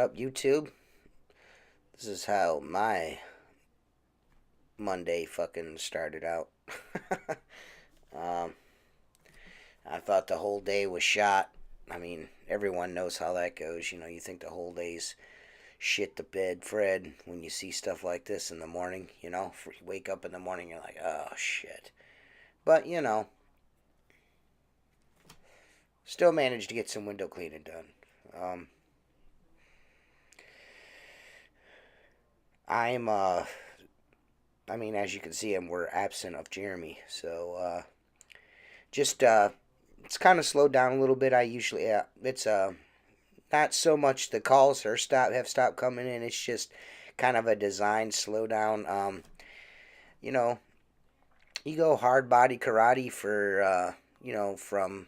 up, YouTube? This is how my Monday fucking started out. um, I thought the whole day was shot. I mean, everyone knows how that goes. You know, you think the whole day's shit the bed, Fred, when you see stuff like this in the morning. You wake up in the morning, you're like, oh shit. But, still managed to get some window cleaning done. Um, I'm, I mean, as you can see, we're absent of Jeremy. So, just it's kind of slowed down a little bit. I usually it's not so much the calls have stopped coming in. It's just kind of a design slowdown. You know, you go hard body karate for from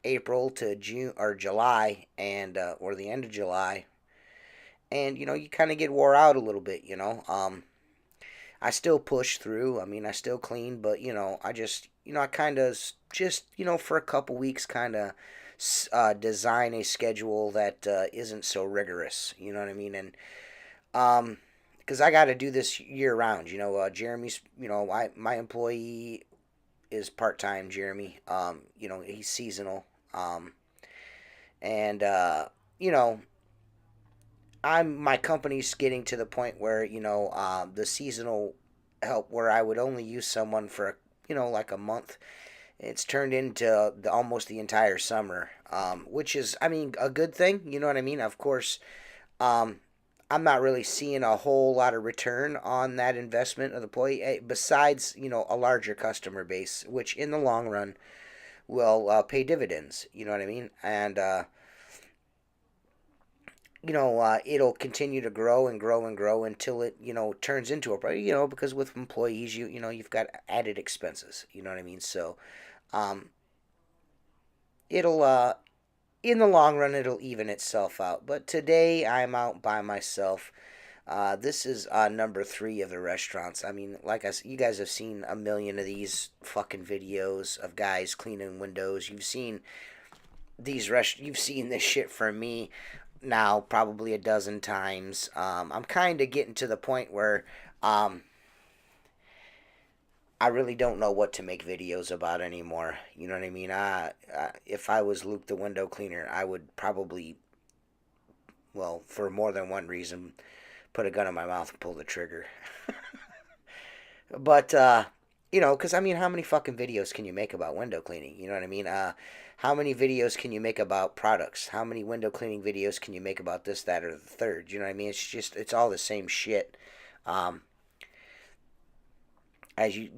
April to June or July and or the end of July, and you kind of get wore out a little bit. I still push through. I mean, I still clean, but I just, I kind of just, for a couple weeks, kind of design a schedule that isn't so rigorous. You know what I mean? And because I got to do this year round. Jeremy's, my employee is part time. Jeremy, he's seasonal. And you know, my company's getting to the point where the seasonal help where I would only use someone for like a month. It's turned into almost the entire summer, which is, I mean, a good thing. You know what I mean? Of course, um, I'm not really seeing a whole lot of return on that investment of the employee, besides a larger customer base, which in the long run will pay dividends. You know what I mean? And it'll continue to grow and grow and grow until it, turns into a problem, because with employees, you've got added expenses, you know what I mean? So, um, it'll, in the long run, it'll even itself out. But today I'm out by myself. This is number three of the restaurants. I mean, like I said, you guys have seen a million of these fucking videos of guys cleaning windows. You've seen this shit from me now probably a dozen times. I'm kind of getting to the point where I really don't know what to make videos about anymore. You know what I mean? If I was Luke the window cleaner, I would probably, well, for more than one reason, put a gun in my mouth and pull the trigger. But because I mean, how many fucking videos can you make about window cleaning? You know what I mean? How many videos can you make about products? How many window cleaning videos can you make about this, that, or the third? You know what I mean? It's all the same shit. Um, as I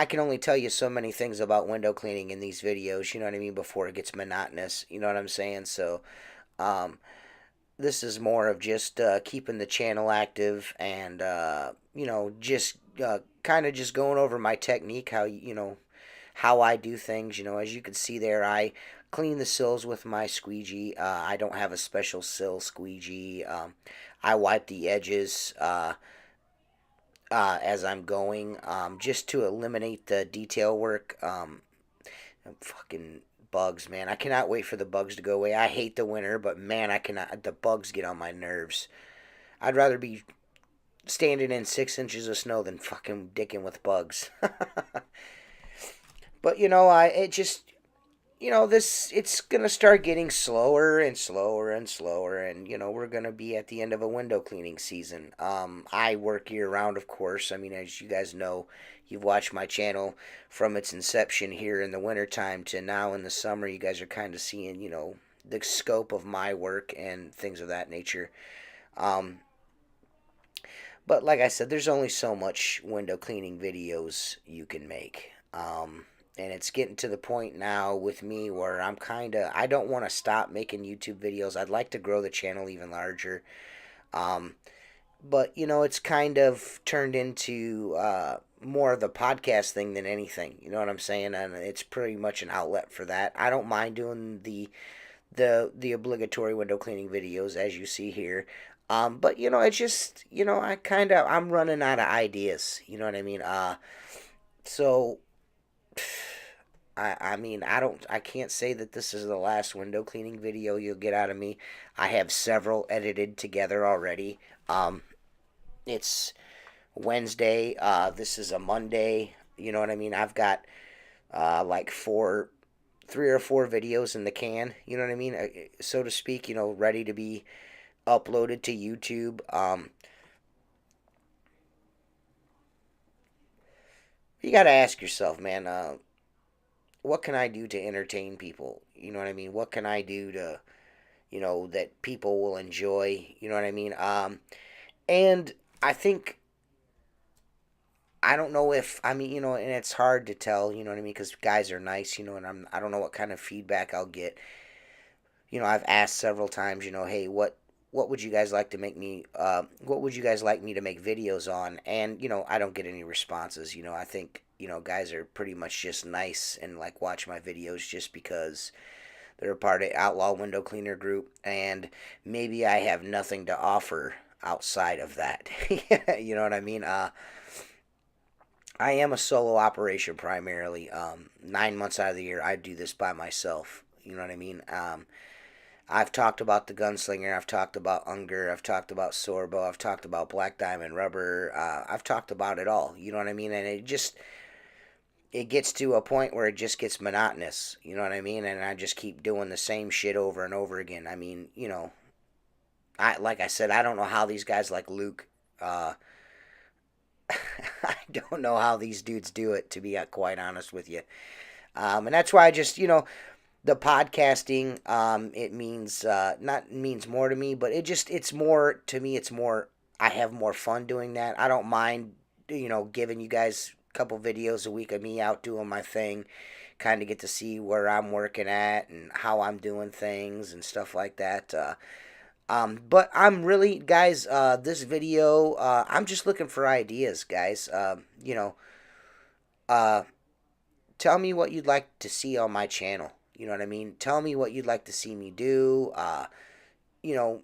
can only tell you so many things about window cleaning in these videos. You know what I mean? Before it gets monotonous. You know what I'm saying? So, um, this is more of just keeping the channel active and just kind of just going over my technique, how I do things. As you can see there, I clean the sills with my squeegee. I don't have a special sill squeegee. I wipe the edges as I'm going, just to eliminate the detail work. Fucking bugs, man. I cannot wait for the bugs to go away. I hate the winter, but man, I cannot. The bugs get on my nerves. I'd rather be standing in 6 inches of snow than fucking dicking with bugs. But it just this it's gonna start getting slower and slower and slower, and we're gonna be at the end of a window cleaning season. I work year round, of course. I mean, as you guys know, you've watched my channel from its inception here in the wintertime to now in the summer. You guys are kind of seeing the scope of my work and things of that nature. Um, but like I said, there's only so much window cleaning videos you can make. And it's getting to the point now with me where I don't want to stop making YouTube videos. I'd like to grow the channel even larger. Um, but, it's kind of turned into more of the podcast thing than anything. You know what I'm saying? And it's pretty much an outlet for that. I don't mind doing the obligatory window cleaning videos, as you see here. But, it's just, I'm running out of ideas. You know what I mean? So I mean, I can't say that this is the last window cleaning video you'll get out of me. I have several edited together already. It's Wednesday. This is a Monday. You know what I mean? I've got like 3 or 4 videos in the can. You know what I mean? So to speak. Ready to be uploaded to YouTube. You got to ask yourself, man. What can I do to entertain people? You know what I mean? What can I do to, that people will enjoy? You know what I mean? And I think I don't know if I mean, and it's hard to tell, you know what I mean, because guys are nice, and I don't know what kind of feedback I'll get. I've asked several times, hey, what would you guys like to make me? What would you guys like me to make videos on? And I don't get any responses. I think guys are pretty much just nice and like watch my videos just because they're a part of Outlaw Window Cleaner Group, and maybe I have nothing to offer outside of that. You know what I mean? I am a solo operation primarily. 9 months out of the year, I do this by myself. You know what I mean? I've talked about the Gunslinger. I've talked about Unger. I've talked about Sorbo. I've talked about Black Diamond Rubber. I've talked about it all. You know what I mean? And it gets to a point where it just gets monotonous. You know what I mean? And I just keep doing the same shit over and over again. I mean, like I said, I don't know how these guys like Luke. I don't know how these dudes do it, to be quite honest with you. And that's why I just, the podcasting, it means, not means more to me, but it's more, to me, it's more, I have more fun doing that. I don't mind, giving you guys a couple videos a week of me out doing my thing, kind of get to see where I'm working at and how I'm doing things and stuff like that. But I'm really, guys, this video, I'm just looking for ideas, guys. Uh, tell me what you'd like to see on my channel. You know what I mean? Tell me what you'd like to see me do. You know,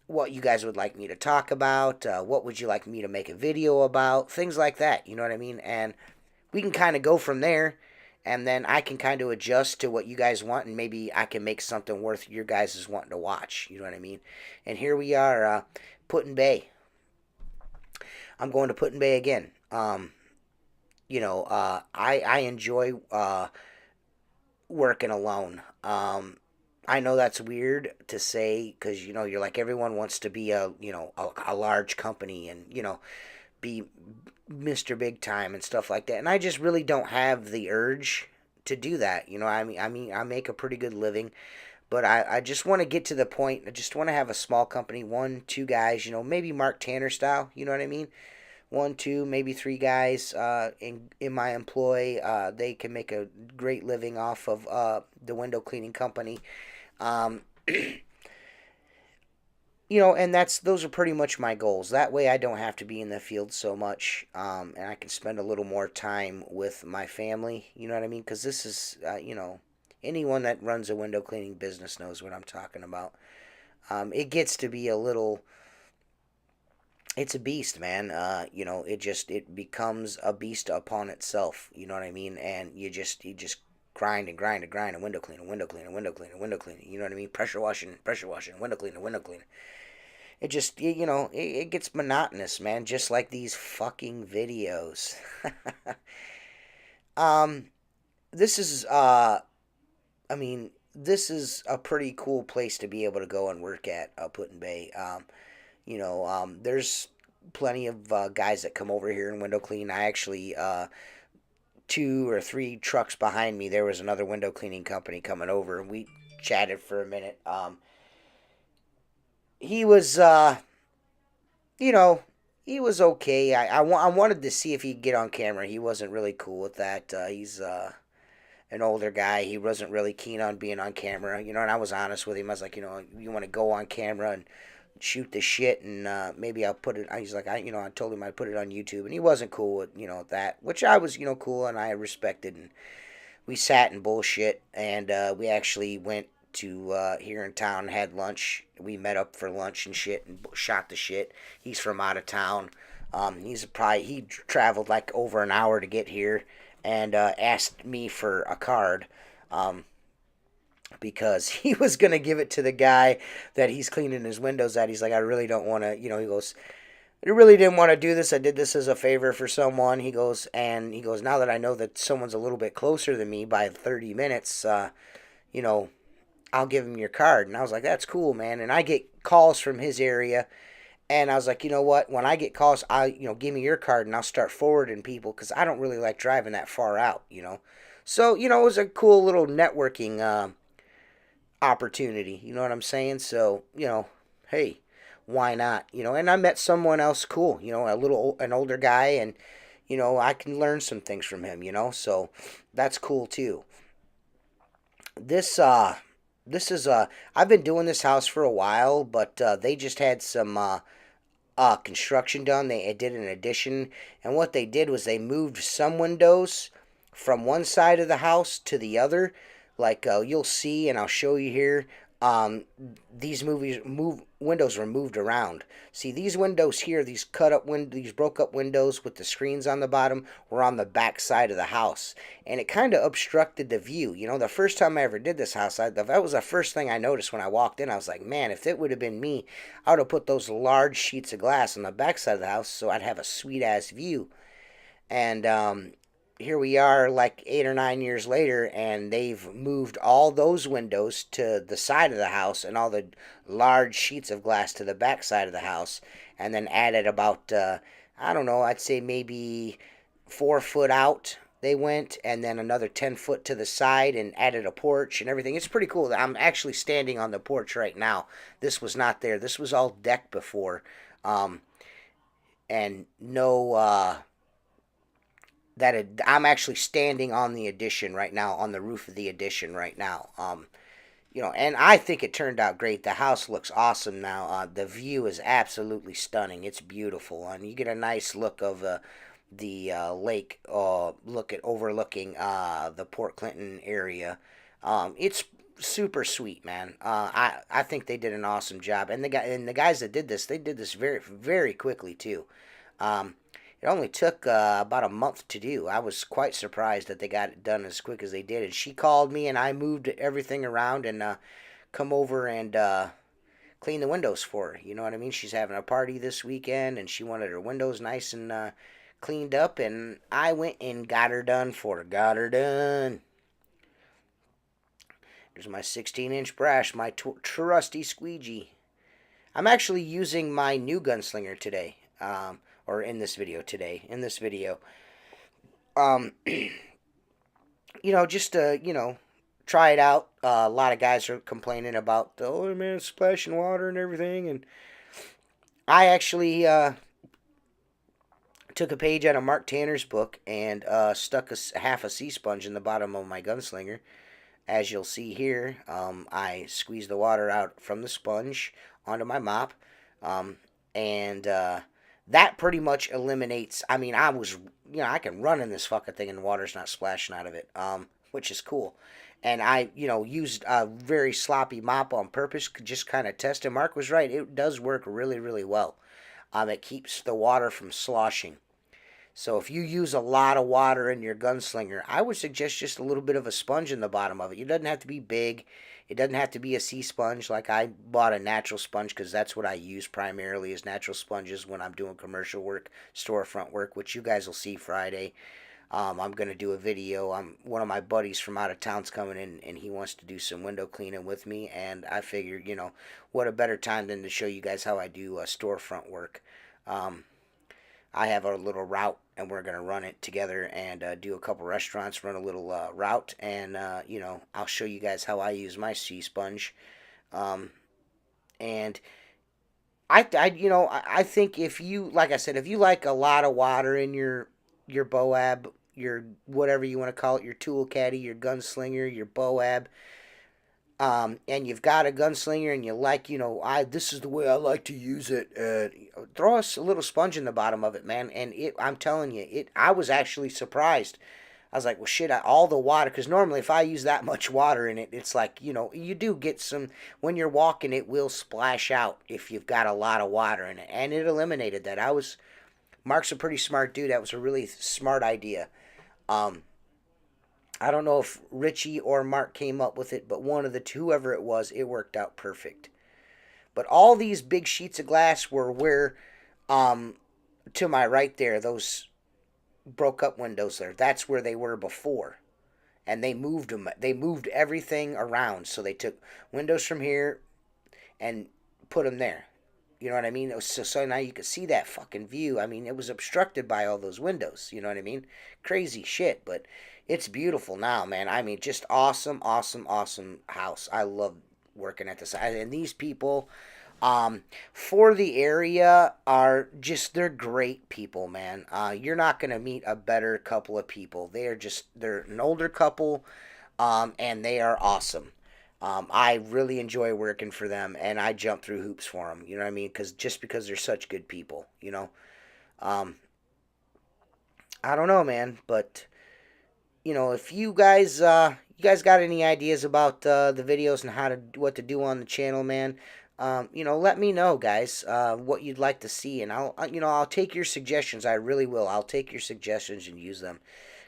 what you guys would like me to talk about. What would you like me to make a video about? Things like that. You know what I mean? And we can kind of go from there. And then I can kind of adjust to what you guys want, and maybe I can make something worth your guys' wanting to watch. You know what I mean? And here we are, Put-in-Bay. I'm going to Put-in-Bay again. I enjoy working alone. I know that's weird to say because you're like everyone wants to be a large company and be Mr. Big Time and stuff like that. And I just really don't have the urge to do that. I mean, I make a pretty good living, but I just want to get to the point. I just want to have a small company, 1, 2 guys, maybe Mark Tanner style. You know what I mean? 1, 2, maybe 3 guys in my employ. They can make a great living off of the window cleaning company. Um, and those are pretty much my goals. That way I don't have to be in the field so much, and I can spend a little more time with my family. You know what I mean? Because this is, anyone that runs a window cleaning business knows what I'm talking about. It gets to be a little, it's a beast, man. It becomes a beast upon itself. You know what I mean? And you just grind and grind and grind and window cleaning, window cleaning, window cleaning, window cleaning. You know what I mean? Pressure washing, window cleaning, window cleaning. It just, it gets monotonous, man, just like these fucking videos. um, this is, this is a pretty cool place to be able to go and work at, Put-in-Bay. There's plenty of guys that come over here and window clean. I actually, 2 or 3 trucks behind me, there was another window cleaning company coming over, and we chatted for a minute. He was, he was okay. I wanted to see if he'd get on camera. He wasn't really cool with that. He's an older guy. He wasn't really keen on being on camera, and I was honest with him. I was like, you want to go on camera and shoot the shit, and maybe I'll put it. He's like, I told him I'd put it on YouTube, and he wasn't cool with, that, which I was, cool, and I respected. And we sat and bullshit, and we actually went to here in town, had lunch. We met up for lunch and shit, and shot the shit. He's from out of town. He traveled like over an hour to get here. and asked me for a card. Um, because he was going to give it to the guy that he's cleaning his windows at. He's like, I really don't want to, he goes, I really didn't want to do this. I did this as a favor for someone. He goes, now that I know that someone's a little bit closer than me by 30 minutes, you know, I'll give him your card. And I was like, that's cool, man. And I get calls from his area. And I was like, you know what? When I get calls, give me your card and I'll start forwarding people because I don't really like driving that far out. So, it was a cool little networking opportunity. You know what I'm saying? So, hey, why not? And I met someone else cool, an older guy, and, I can learn some things from him. So that's cool too. This, uh, this is I've been doing this house for a while, but they just had some construction done. They did an addition, and what they did was they moved some windows from one side of the house to the other. Like you'll see, and I'll show you here. These movies move windows were moved around. See these windows here, these broke up windows with the screens on the bottom were on the back side of the house, and it kind of obstructed the view. The first time I ever did this house, that was the first thing I noticed when I walked in. I was like, man, if it would have been me, I would have put those large sheets of glass on the back side of the house so I'd have a sweet ass view. And here we are like 8 or 9 years later, and they've moved all those windows to the side of the house and all the large sheets of glass to the back side of the house, and then added about I don't know, I'd say maybe 4 foot out they went, and then another 10 foot to the side, and added a porch and everything. It's pretty cool. I'm actually standing on the porch right now. This was not there. This was all deck before, um, and no I'm actually standing on the addition right now, on the roof of the addition right now. And I think it turned out great. The house looks awesome now. The view is absolutely stunning. It's beautiful, and you get a nice look of the lake. Look at overlooking the Port Clinton area. It's super sweet, man. I think they did an awesome job, and the guys that did this, they did this very very quickly too. Um, it only took about a month to do. I was quite surprised that they got it done as quick as they did. And she called me, and I moved everything around and come over and clean the windows for her. You know what I mean? She's having a party this weekend, and she wanted her windows nice and cleaned up. And I went and got her done for her. Got her done. Here's my 16-inch brass, my trusty squeegee. I'm actually using my new gunslinger today. Or in this video today. In this video, um, just to try it out. A lot of guys are complaining about oh man, splashing water and everything, and I actually took a page out of Mark Tanner's book and stuck half a sea sponge in the bottom of my gunslinger. As you'll see here, I squeezed the water out from the sponge onto my mop, and that pretty much eliminates. I mean, I can run in this fucking thing and the water's not splashing out of it, which is cool. And I, used a very sloppy mop on purpose, just kind of test it. Mark was right; it does work really, really well. It keeps the water from sloshing. So if you use a lot of water in your gunslinger, I would suggest just a little bit of a sponge in the bottom of it. It doesn't have to be big. It doesn't have to be a sea sponge. Like I bought a natural sponge because that's what I use primarily is natural sponges when I'm doing commercial work, storefront work, which you guys will see Friday. I'm going to do a video. One of my buddies from out of town's coming in, and he wants to do some window cleaning with me. And I figured, what a better time than to show you guys how I do storefront work. I have a little route, and we're going to run it together and do a couple restaurants, run a little route, and, I'll show you guys how I use my sea sponge. And I think if you, like I said, if you like a lot of water in your Boab, your whatever you want to call it, your tool caddy, your gunslinger, your Boab, and you've got a gunslinger and you like, this is the way I like to use it. Throw us a little sponge in the bottom of it, man. And I'm telling you, I was actually surprised. I was like, well, shit, all the water, because normally if I use that much water in it, it's like, you do get some, when you're walking, it will splash out if you've got a lot of water in it. And it eliminated that. Mark's a pretty smart dude. That was a really smart idea. I don't know if Richie or Mark came up with it, but one of the two, whoever it was, it worked out perfect. But all these big sheets of glass were where, um, to my right there, those broke up windows there. That's where they were before, and they moved them. They moved everything around, so they took windows from here and put them there. You know what I mean? So now you could see that fucking view. I mean, it was obstructed by all those windows. You know what I mean? Crazy shit, but it's beautiful now, man. I mean, just awesome, awesome, awesome house. I love working at this. And these people, for the area, are just, they're great people, man. You're not going to meet a better couple of people. They're an older couple, and they are awesome. I really enjoy working for them, and I jump through hoops for them. You know what I mean? Because they're such good people. You know, um, I don't know, man, but if you guys got any ideas about the videos and what to do on the channel, man. Let me know, guys, what you'd like to see, and I'll take your suggestions. I really will. I'll take your suggestions and use them.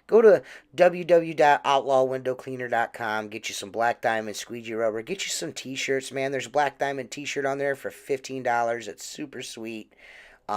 Go to www.outlawwindowcleaner.com. Get you some Black Diamond squeegee rubber. Get you some t-shirts, man. There's a Black Diamond t-shirt on there for $15. It's super sweet.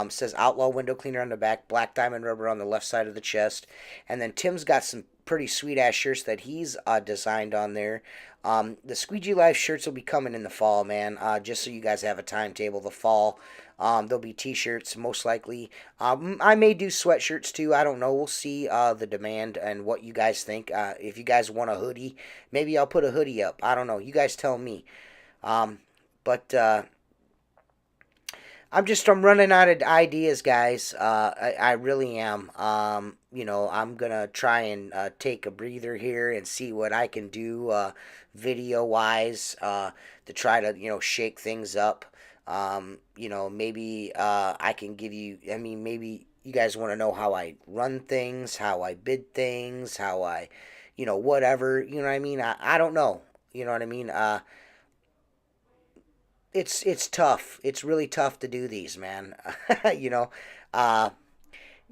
Says Outlaw Window Cleaner on the back, Black Diamond rubber on the left side of the chest. And then Tim's got some pretty sweet ass shirts that he's designed on there. The Squeegee Life shirts will be coming in the fall, man. Just so you guys have a timetable. The fall, there'll be t-shirts most likely. I may do sweatshirts too. I don't know. We'll see the demand and what you guys think. If you guys want a hoodie, maybe I'll put a hoodie up. I don't know. You guys tell me. But I'm running out of ideas, guys. I really am. I'm gonna try and take a breather here and see what I can do video wise to try to shake things up. Maybe I can give you. I mean, maybe you guys want to know how I run things, how I bid things, how I, whatever. You know what I mean? I don't know. You know what I mean? It's tough. It's really tough to do these, man. you know, uh,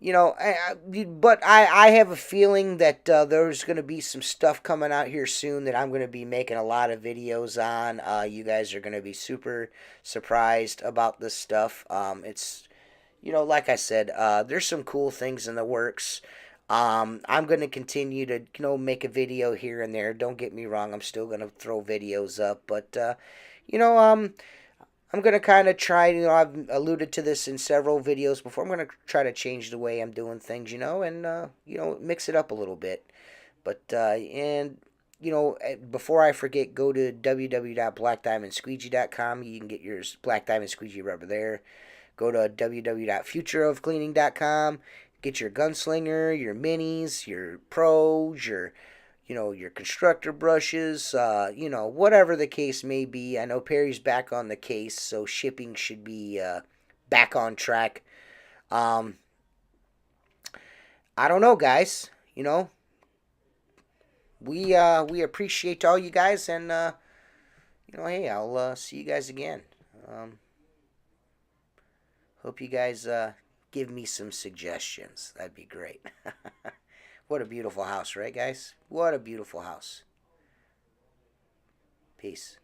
but I have a feeling that there's going to be some stuff coming out here soon that I'm going to be making a lot of videos on. You guys are going to be super surprised about this stuff. It's, like I said, there's some cool things in the works. I'm going to continue to, make a video here and there. Don't get me wrong. I'm still going to throw videos up, but, you know, um, I'm going to kind of try, I've alluded to this in several videos before. I'm going to try to change the way I'm doing things, and, mix it up a little bit. But, before I forget, go to www.blackdiamondsqueegee.com. You can get your Black Diamond Squeegee rubber there. Go to www.futureofcleaning.com. Get your gunslinger, your minis, your pros, your constructor brushes, whatever the case may be. I know Perry's back on the case, so shipping should be back on track. Um, I don't know, guys. We appreciate all you guys, and hey, I'll see you guys again. Um, Hope you guys give me some suggestions. That'd be great. What a beautiful house, right, guys? What a beautiful house. Peace.